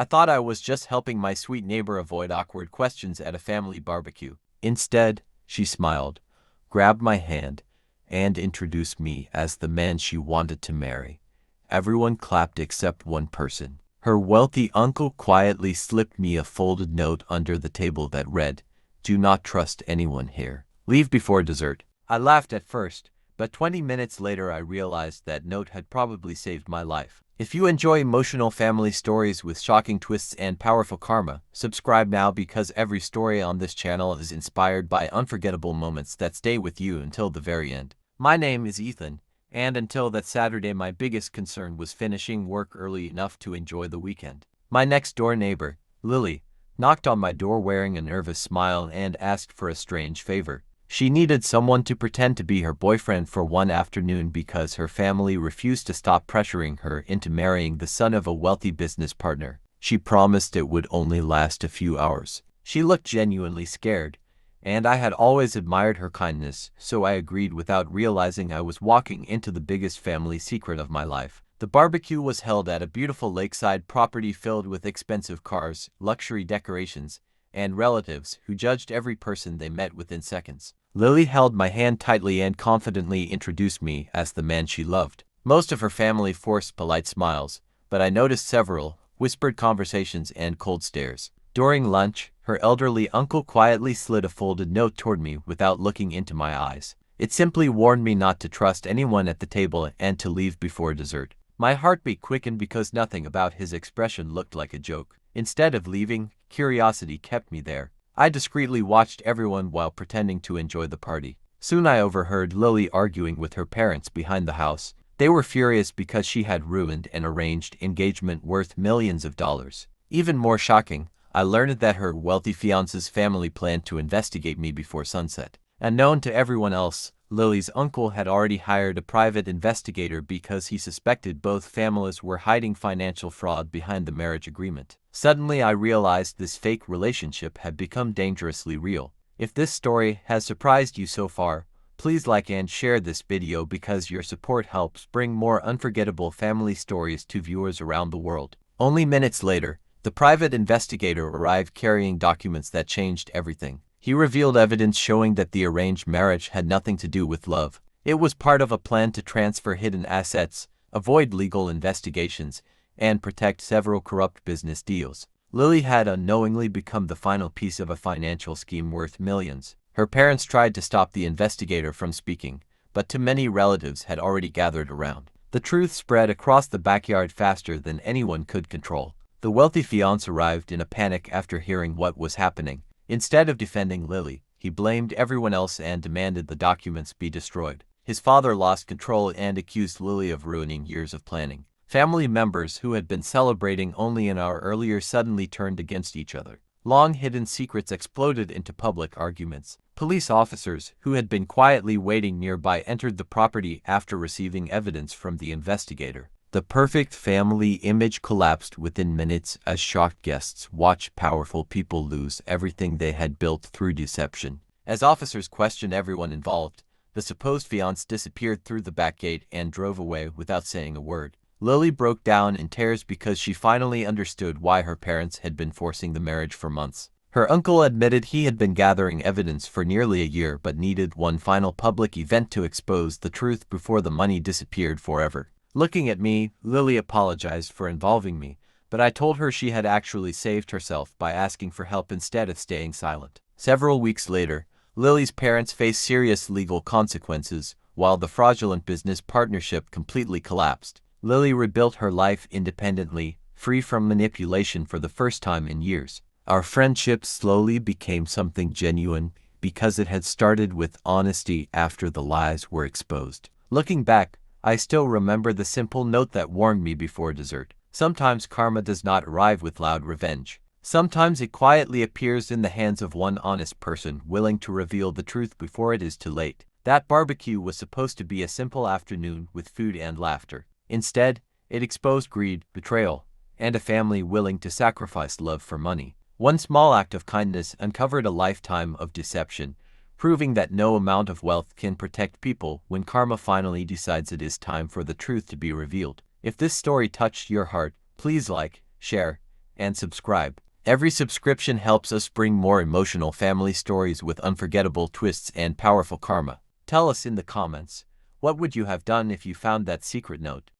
I thought I was just helping my sweet neighbor avoid awkward questions at a family barbecue. Instead, she smiled, grabbed my hand, and introduced me as the man she wanted to marry. Everyone clapped except one person. Her wealthy uncle quietly slipped me a folded note under the table that read, "Do not trust anyone here. Leave before dessert." I laughed at first, but 20 minutes later I realized that note had probably saved my life. If you enjoy emotional family stories with shocking twists and powerful karma, subscribe now because every story on this channel is inspired by unforgettable moments that stay with you until the very end. My name is Ethan, and until that Saturday my biggest concern was finishing work early enough to enjoy the weekend. My next-door neighbor, Lily, knocked on my door wearing a nervous smile and asked for a strange favor. She needed someone to pretend to be her boyfriend for one afternoon because her family refused to stop pressuring her into marrying the son of a wealthy business partner. She promised it would only last a few hours. She looked genuinely scared, and I had always admired her kindness, so I agreed without realizing I was walking into the biggest family secret of my life. The barbecue was held at a beautiful lakeside property filled with expensive cars, luxury decorations, and relatives who judged every person they met within seconds. Lily held my hand tightly and confidently introduced me as the man she loved. Most of her family forced polite smiles, but I noticed several whispered conversations and cold stares. During lunch, her elderly uncle quietly slid a folded note toward me without looking into my eyes. It simply warned me not to trust anyone at the table and to leave before dessert. My heartbeat quickened because nothing about his expression looked like a joke. Instead of leaving, curiosity kept me there. I discreetly watched everyone while pretending to enjoy the party. Soon I overheard Lily arguing with her parents behind the house. They were furious because she had ruined an arranged engagement worth millions of dollars. Even more shocking, I learned that her wealthy fiance's family planned to investigate me before sunset. Unknown to everyone else, Lily's uncle had already hired a private investigator because he suspected both families were hiding financial fraud behind the marriage agreement. Suddenly I realized this fake relationship had become dangerously real. If this story has surprised you so far, please like and share this video because your support helps bring more unforgettable family stories to viewers around the world. Only minutes later, the private investigator arrived carrying documents that changed everything. He revealed evidence showing that the arranged marriage had nothing to do with love. It was part of a plan to transfer hidden assets, avoid legal investigations, and protect several corrupt business deals. Lily had unknowingly become the final piece of a financial scheme worth millions. Her parents tried to stop the investigator from speaking, but too many relatives had already gathered around. The truth spread across the backyard faster than anyone could control. The wealthy fiancé arrived in a panic after hearing what was happening. Instead of defending Lily, he blamed everyone else and demanded the documents be destroyed. His father lost control and accused Lily of ruining years of planning. Family members who had been celebrating only an hour earlier suddenly turned against each other. Long-hidden secrets exploded into public arguments. Police officers who had been quietly waiting nearby entered the property after receiving evidence from the investigator. The perfect family image collapsed within minutes as shocked guests watched powerful people lose everything they had built through deception. As officers questioned everyone involved, the supposed fiancé disappeared through the back gate and drove away without saying a word. Lily broke down in tears because she finally understood why her parents had been forcing the marriage for months. Her uncle admitted he had been gathering evidence for nearly a year but needed one final public event to expose the truth before the money disappeared forever. Looking at me, Lily apologized for involving me, but I told her she had actually saved herself by asking for help instead of staying silent. Several weeks later, Lily's parents faced serious legal consequences, while the fraudulent business partnership completely collapsed. Lily rebuilt her life independently, free from manipulation for the first time in years. Our friendship slowly became something genuine because it had started with honesty after the lies were exposed. Looking back, I still remember the simple note that warned me before dessert. Sometimes karma does not arrive with loud revenge. Sometimes it quietly appears in the hands of one honest person willing to reveal the truth before it is too late. That barbecue was supposed to be a simple afternoon with food and laughter. Instead, it exposed greed, betrayal, and a family willing to sacrifice love for money. One small act of kindness uncovered a lifetime of deception, proving that no amount of wealth can protect people when karma finally decides it is time for the truth to be revealed. If this story touched your heart, please like, share, and subscribe. Every subscription helps us bring more emotional family stories with unforgettable twists and powerful karma. Tell us in the comments, what would you have done if you found that secret note?